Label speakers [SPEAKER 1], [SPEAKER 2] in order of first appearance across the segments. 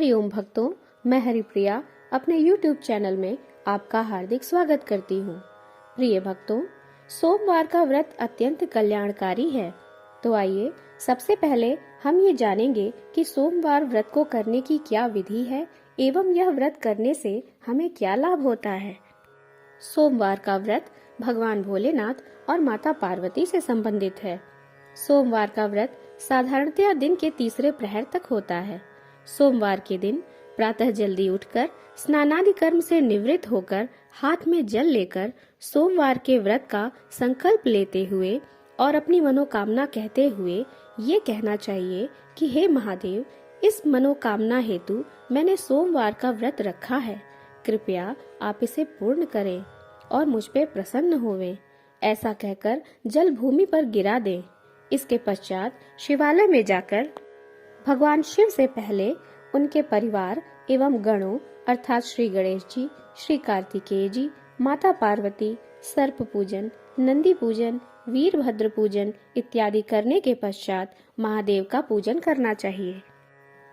[SPEAKER 1] हरिओम भक्तों, मैं हरिप्रिया अपने YouTube चैनल में आपका हार्दिक स्वागत करती हूँ। प्रिय भक्तों, सोमवार का व्रत अत्यंत कल्याणकारी है। तो आइए सबसे पहले हम ये जानेंगे कि सोमवार व्रत को करने की क्या विधि है एवं यह व्रत करने से हमें क्या लाभ होता है। सोमवार का व्रत भगवान भोलेनाथ और माता पार्वती से संबंधित है। सोमवार का व्रत साधारणतया दिन के तीसरे प्रहर तक होता है। सोमवार के दिन प्रातः जल्दी उठकर स्नानादि कर्म से निवृत्त होकर हाथ में जल लेकर सोमवार के व्रत का संकल्प लेते हुए और अपनी मनोकामना कहते हुए ये कहना चाहिए कि हे महादेव, इस मनोकामना हेतु मैंने सोमवार का व्रत रखा है, कृपया आप इसे पूर्ण करें और मुझ पे प्रसन्न होवें। ऐसा कहकर जल भूमि पर गिरा दें। इसके पश्चात शिवालय में जाकर भगवान शिव से पहले उनके परिवार एवं गणों अर्थात श्री गणेश जी, श्री कार्तिकेय जी, माता पार्वती, सर्प पूजन, नंदी पूजन, वीरभद्र पूजन इत्यादि करने के पश्चात महादेव का पूजन करना चाहिए।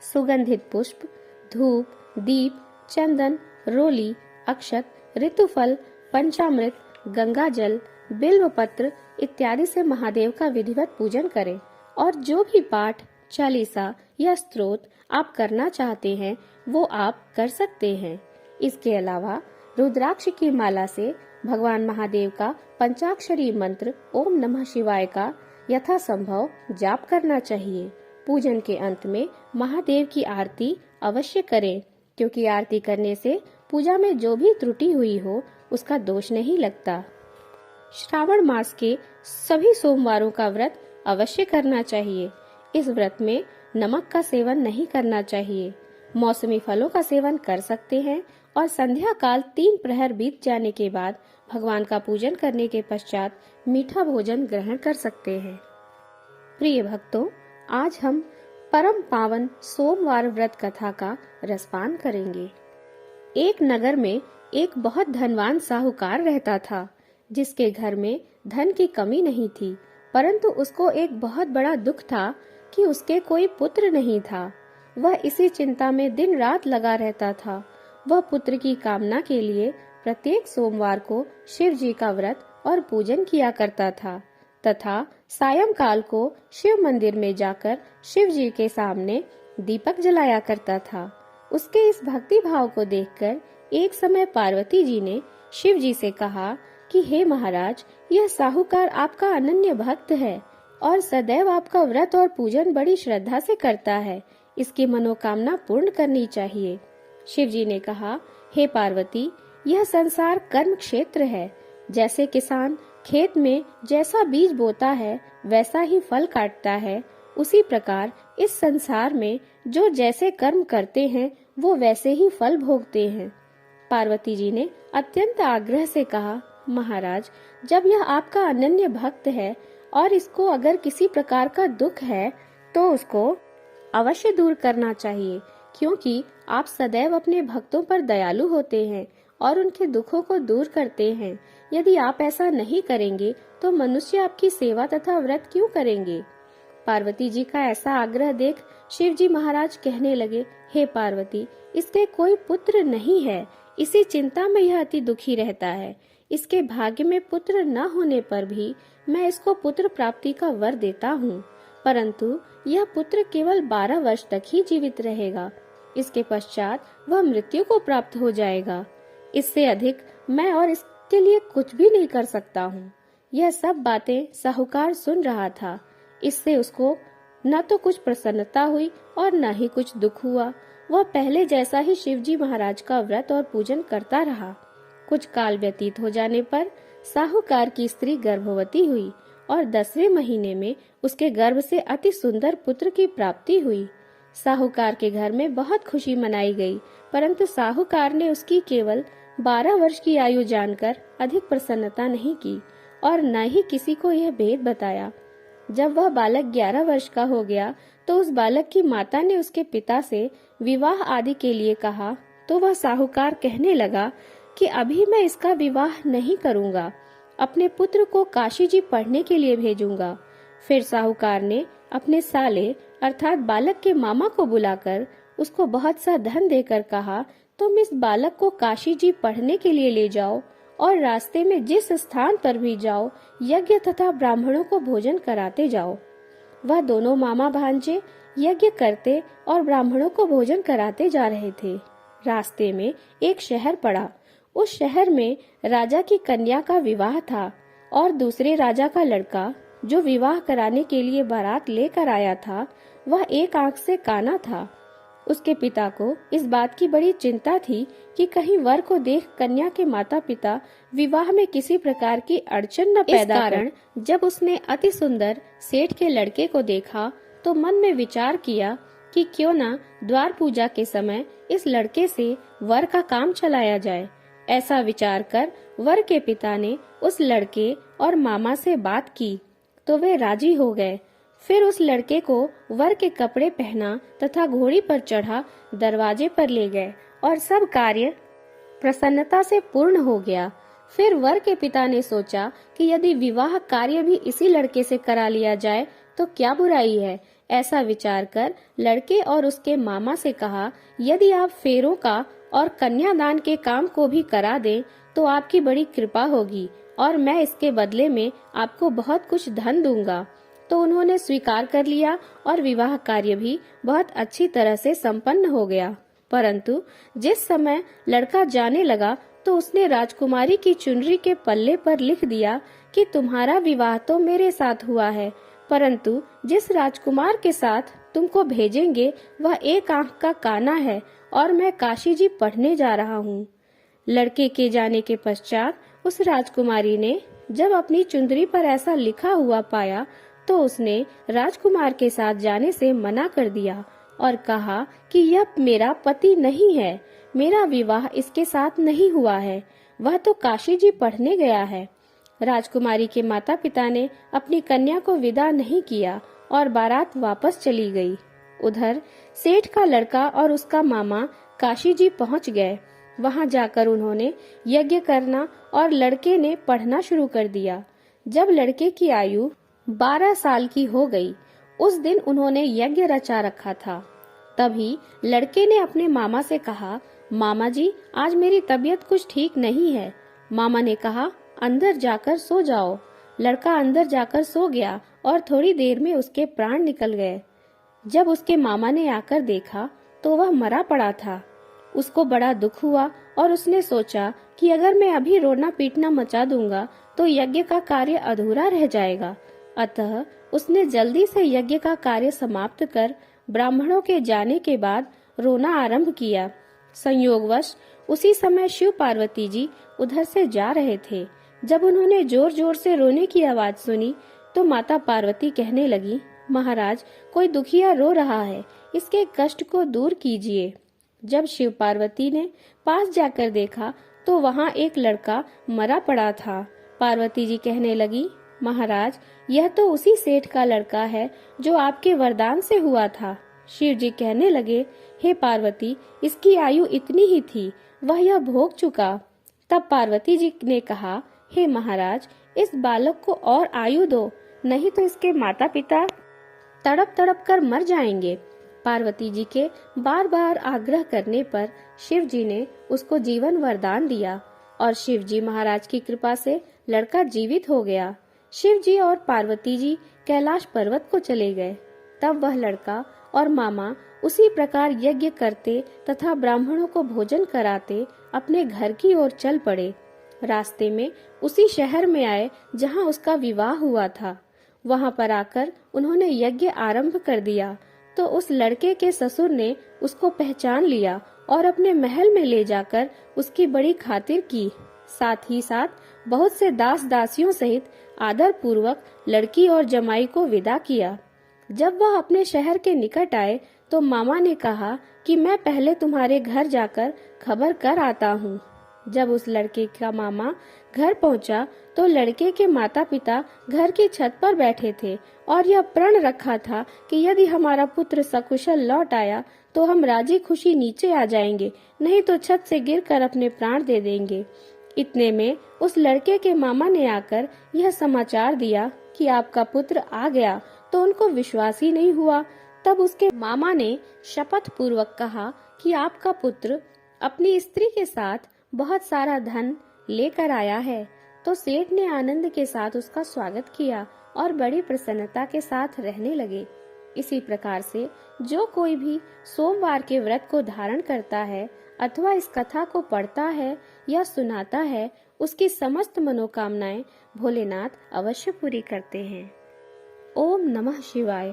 [SPEAKER 1] सुगंधित पुष्प, धूप, दीप, चंदन, रोली, अक्षत, ऋतुफल, पंचामृत, गंगा जल, बिल्व पत्र इत्यादि से महादेव का विधिवत पूजन करें और जो भी पाठ, चालीसा या स्तोत्र आप करना चाहते हैं वो आप कर सकते हैं। इसके अलावा रुद्राक्ष की माला से भगवान महादेव का पंचाक्षरी मंत्र ओम नमः शिवाय का यथासंभव जाप करना चाहिए। पूजन के अंत में महादेव की आरती अवश्य करें, क्योंकि आरती करने से पूजा में जो भी त्रुटि हुई हो उसका दोष नहीं लगता। श्रावण मास के सभी सोमवारों का व्रत अवश्य करना चाहिए। इस व्रत में नमक का सेवन नहीं करना चाहिए। मौसमी फलों का सेवन कर सकते हैं और संध्या काल 3 प्रहर बीत जाने के बाद भगवान का पूजन करने के पश्चात मीठा भोजन ग्रहण कर सकते हैं। प्रिय भक्तों, आज हम परम पावन सोमवार व्रत कथा का रसपान करेंगे। एक नगर में एक बहुत धनवान साहूकार रहता था, जिसके घर में धन की कमी नहीं थी, परंतु उसको एक बहुत बड़ा दुख था कि उसके कोई पुत्र नहीं था। वह इसी चिंता में दिन रात लगा रहता था। वह पुत्र की कामना के लिए प्रत्येक सोमवार को शिव जी का व्रत और पूजन किया करता था तथा सायंकाल को शिव मंदिर में जाकर शिव जी के सामने दीपक जलाया करता था। उसके इस भक्ति भाव को देखकर एक समय पार्वती जी ने शिव जी से कहा कि हे महाराज, यह साहूकार आपका अनन्य भक्त है और सदैव आपका व्रत और पूजन बड़ी श्रद्धा से करता है। इसकी मनोकामना पूर्ण करनी चाहिए। शिव जी ने कहा, हे पार्वती, यह संसार कर्म क्षेत्र है। जैसे किसान खेत में जैसा बीज बोता है वैसा ही फल काटता है, उसी प्रकार इस संसार में जो जैसे कर्म करते हैं वो वैसे ही फल भोगते हैं। पार्वती जी ने अत्यंत आग्रह से कहा, महाराज, जब यह आपका अनन्य भक्त है और इसको अगर किसी प्रकार का दुख है तो उसको अवश्य दूर करना चाहिए, क्योंकि आप सदैव अपने भक्तों पर दयालु होते हैं और उनके दुखों को दूर करते हैं। यदि आप ऐसा नहीं करेंगे तो मनुष्य आपकी सेवा तथा व्रत क्यों करेंगे। पार्वती जी का ऐसा आग्रह देख शिव जी महाराज कहने लगे, हे पार्वती, इसके कोई पुत्र नहीं है, इसी चिंता में यह अति दुखी रहता है। इसके भाग्य में पुत्र न होने पर भी मैं इसको पुत्र प्राप्ति का वर देता हूँ, परंतु यह पुत्र केवल 12 वर्ष तक ही जीवित रहेगा। इसके पश्चात वह मृत्यु को प्राप्त हो जाएगा। इससे अधिक मैं और इसके लिए कुछ भी नहीं कर सकता हूँ। यह सब बातें साहूकार सुन रहा था। इससे उसको न तो कुछ प्रसन्नता हुई और न ही कुछ दुख हुआ। वह पहले जैसा ही शिवजी महाराज का व्रत और पूजन करता रहा। कुछ काल व्यतीत हो जाने पर साहूकार की स्त्री गर्भवती हुई और 10वें महीने में उसके गर्भ से अति सुंदर पुत्र की प्राप्ति हुई। साहूकार के घर में बहुत खुशी मनाई गई, परंतु साहूकार ने उसकी केवल 12 वर्ष की आयु जानकर अधिक प्रसन्नता नहीं की और न ही किसी को यह भेद बताया। जब वह बालक 11 वर्ष का हो गया तो उस बालक की माता ने उसके पिता से विवाह आदि के लिए कहा, तो वह साहूकार कहने लगा कि अभी मैं इसका विवाह नहीं करूंगा, अपने पुत्र को काशी जी पढ़ने के लिए भेजूंगा। फिर साहूकार ने अपने साले अर्थात बालक के मामा को बुलाकर उसको बहुत सा धन देकर कहा, तुम इस बालक को काशी जी पढ़ने के लिए ले जाओ और रास्ते में जिस स्थान पर भी जाओ यज्ञ तथा ब्राह्मणों को भोजन कराते जाओ। वह दोनों मामा भांजे यज्ञ करते और ब्राह्मणों को भोजन कराते जा रहे थे। रास्ते में एक शहर पड़ा। उस शहर में राजा की कन्या का विवाह था और दूसरे राजा का लड़का जो विवाह कराने के लिए बारात लेकर आया था, वह एक आंख से काना था। उसके पिता को इस बात की बड़ी चिंता थी कि कहीं वर को देख कन्या के माता पिता विवाह में किसी प्रकार की अड़चन न पैदा कर। जब उसने अति सुंदर सेठ के लड़के को देखा तो मन में विचार किया कि क्यों न द्वार पूजा के समय इस लड़के से वर का काम चलाया जाए। ऐसा विचार कर वर के पिता ने उस लड़के और मामा से बात की तो वे राजी हो गए। फिर उस लड़के को वर के कपड़े पहना तथा घोड़ी पर चढ़ा दरवाजे पर ले गए और सब कार्य प्रसन्नता से पूर्ण हो गया। फिर वर के पिता ने सोचा कि यदि विवाह कार्य भी इसी लड़के से करा लिया जाए तो क्या बुराई है। ऐसा विचार कर लड़के और उसके मामा से कहा, यदि आप फेरों का और कन्यादान के काम को भी करा दें तो आपकी बड़ी कृपा होगी और मैं इसके बदले में आपको बहुत कुछ धन दूंगा। तो उन्होंने स्वीकार कर लिया और विवाह कार्य भी बहुत अच्छी तरह से संपन्न हो गया। परंतु जिस समय लड़का जाने लगा तो उसने राजकुमारी की चुनरी के पल्ले पर लिख दिया कि तुम्हारा विवाह तो मेरे साथ हुआ है, परंतु जिस राजकुमार के साथ तुमको भेजेंगे वह एक आंख का काना है और मैं काशी जी पढ़ने जा रहा हूँ। लड़के के जाने के पश्चात उस राजकुमारी ने जब अपनी चुंदरी पर ऐसा लिखा हुआ पाया तो उसने राजकुमार के साथ जाने से मना कर दिया और कहा कि यह मेरा पति नहीं है, मेरा विवाह इसके साथ नहीं हुआ है, वह तो काशी जी पढ़ने गया है। राजकुमारी के माता पिता ने अपनी कन्या को विदा नहीं किया और बारात वापस चली गई। उधर सेठ का लड़का और उसका मामा काशी जी पहुंच गए। वहां जाकर उन्होंने यज्ञ करना और लड़के ने पढ़ना शुरू कर दिया। जब लड़के की आयु 12 साल की हो गई, उस दिन उन्होंने यज्ञ रचा रखा था। तभी लड़के ने अपने मामा से कहा, मामा जी आज मेरी तबीयत कुछ ठीक नहीं है। मामा ने कहा, अंदर जाकर सो जाओ। लड़का अंदर जाकर सो गया और थोड़ी देर में उसके प्राण निकल गए। जब उसके मामा ने आकर देखा तो वह मरा पड़ा था। उसको बड़ा दुख हुआ और उसने सोचा कि अगर मैं अभी रोना पीटना मचा दूंगा तो यज्ञ का कार्य अधूरा रह जाएगा। अतः उसने जल्दी से यज्ञ का कार्य समाप्त कर ब्राह्मणों के जाने के बाद रोना आरंभ किया। संयोगवश उसी समय शिव पार्वती जी उधर से जा रहे थे। जब उन्होंने जोर जोर से रोने की आवाज सुनी तो माता पार्वती कहने लगी, महाराज कोई दुखिया रो रहा है, इसके कष्ट को दूर कीजिए। जब शिव पार्वती ने पास जाकर देखा तो वहाँ एक लड़का मरा पड़ा था। पार्वती जी कहने लगी, महाराज यह तो उसी सेठ का लड़का है जो आपके वरदान से हुआ था। शिव जी कहने लगे, हे पार्वती इसकी आयु इतनी ही थी, वह यह भोग चुका। तब पार्वती जी ने कहा, हे महाराज इस बालक को और आयु दो, नहीं तो इसके माता पिता तड़प तड़प कर मर जाएंगे। पार्वती जी के बार बार आग्रह करने पर शिव जी ने उसको जीवन वरदान दिया और शिव जी महाराज की कृपा से लड़का जीवित हो गया। शिव जी और पार्वती जी कैलाश पर्वत को चले गए। तब वह लड़का और मामा उसी प्रकार यज्ञ करते तथा ब्राह्मणों को भोजन कराते अपने घर की ओर चल पड़े। रास्ते में उसी शहर में आए जहां उसका विवाह हुआ था। वहां पर आकर उन्होंने यज्ञ आरंभ कर दिया तो उस लड़के के ससुर ने उसको पहचान लिया और अपने महल में ले जाकर उसकी बड़ी खातिर की। साथ ही साथ बहुत से दास दासियों सहित आदर पूर्वक लड़की और जमाई को विदा किया। जब वह अपने शहर के निकट आए तो मामा ने कहा कि मैं पहले तुम्हारे घर जाकर खबर कर आता हूँ। जब उस लड़के का मामा घर पहुंचा तो लड़के के माता पिता घर की छत पर बैठे थे और यह प्रण रखा था कि यदि हमारा पुत्र सकुशल लौट आया तो हम राजी खुशी नीचे आ जाएंगे, नहीं तो छत से गिरकर अपने प्राण दे देंगे। इतने में उस लड़के के मामा ने आकर यह समाचार दिया कि आपका पुत्र आ गया, तो उनको विश्वास ही नहीं हुआ। तब उसके मामा ने शपथ पूर्वक कहा कि आपका पुत्र अपनी स्त्री के साथ बहुत सारा धन लेकर आया है। तो सेठ ने आनंद के साथ उसका स्वागत किया और बड़ी प्रसन्नता के साथ रहने लगे। इसी प्रकार से जो कोई भी सोमवार के व्रत को धारण करता है अथवा इस कथा को पढ़ता है या सुनाता है, उसकी समस्त मनोकामनाएं भोलेनाथ अवश्य पूरी करते हैं। ओम नमः शिवाय।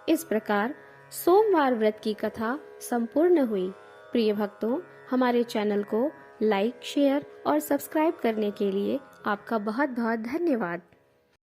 [SPEAKER 1] इस प्रकार सोमवार व्रत की कथा संपूर्ण हुई। प्रिय भक्तों, हमारे चैनल को लाइक, शेयर और सब्सक्राइब करने के लिए आपका बहुत बहुत धन्यवाद।